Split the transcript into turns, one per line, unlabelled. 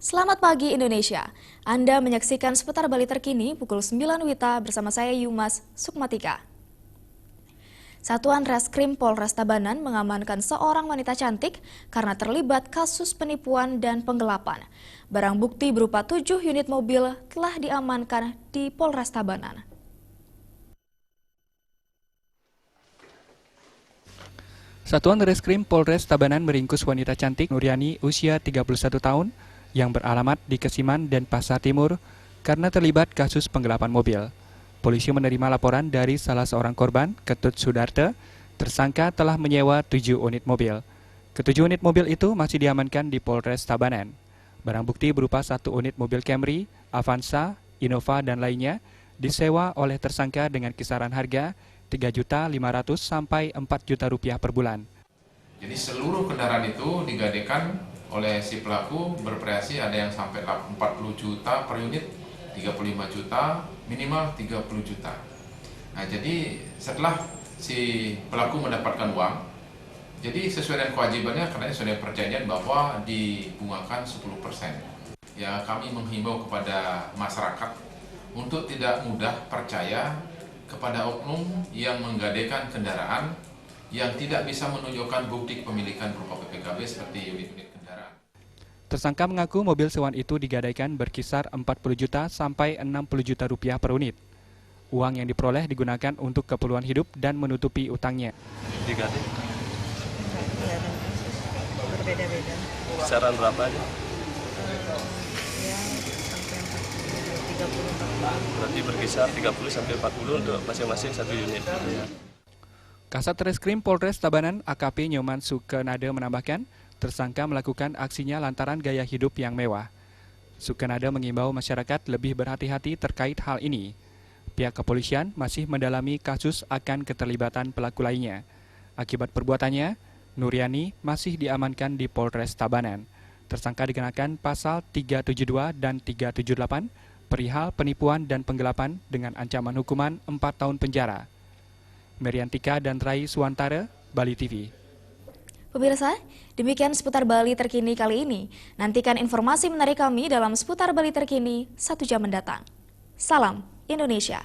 Selamat pagi Indonesia. Anda menyaksikan seputar Bali terkini pukul 9 WITA bersama saya Yumas Sukmatika. Satuan Reskrim Polres Tabanan mengamankan seorang wanita cantik karena terlibat kasus penipuan dan penggelapan. Barang bukti berupa 7 unit mobil telah diamankan di Polres Tabanan.
Satuan Reskrim Polres Tabanan meringkus wanita cantik Nuryani usia 31 tahun yang beralamat di Kesiman dan Pasar Timur karena terlibat kasus penggelapan mobil. Polisi menerima laporan dari salah seorang korban, Ketut Sudarte, tersangka telah menyewa 7 unit mobil. Ketujuh unit mobil itu masih diamankan di Polres Tabanan. Barang bukti berupa 1 unit mobil Camry, Avanza, Innova, dan lainnya disewa oleh tersangka dengan kisaran harga Rp3.500.000 sampai Rp4.000.000 per bulan.
Jadi seluruh kendaraan itu digadekan oleh si pelaku bervariasi, ada yang sampai 40 juta per unit, 35 juta, minimal 30 juta. Nah, jadi setelah si pelaku mendapatkan uang, jadi sesuai dengan kewajibannya karena sudah perjanjian bahwa dibungakan 10%. Ya, kami menghimbau kepada masyarakat untuk tidak mudah percaya kepada oknum yang menggadekan kendaraan yang tidak bisa menunjukkan bukti kepemilikan berupa PPKB seperti unit-unit kendaraan.
Tersangka mengaku mobil sewaan itu digadaikan berkisar 40 juta sampai 60 juta rupiah per unit. Uang yang diperoleh digunakan untuk keperluan hidup dan menutupi utangnya.
Digadai?
Berbeda-beda.
Kisaran berapa aja?
Ya, sampai 40, 30, 40.
Berarti berkisar 30 sampai 40 untuk masing-masing 1 unit.
Kasat Reskrim Polres Tabanan AKP Nyoman Sukenade menambahkan, tersangka melakukan aksinya lantaran gaya hidup yang mewah. Sukenade mengimbau masyarakat lebih berhati-hati terkait hal ini. Pihak kepolisian masih mendalami kasus akan keterlibatan pelaku lainnya. Akibat perbuatannya, Nuryani masih diamankan di Polres Tabanan. Tersangka dikenakan pasal 372 dan 378 perihal penipuan dan penggelapan dengan ancaman hukuman 4 tahun penjara. Meriantika dan Rai Suwantara, Bali TV.
Pemirsa, demikian seputar Bali terkini kali ini. Nantikan informasi menarik kami dalam seputar Bali terkini 1 jam mendatang. Salam Indonesia.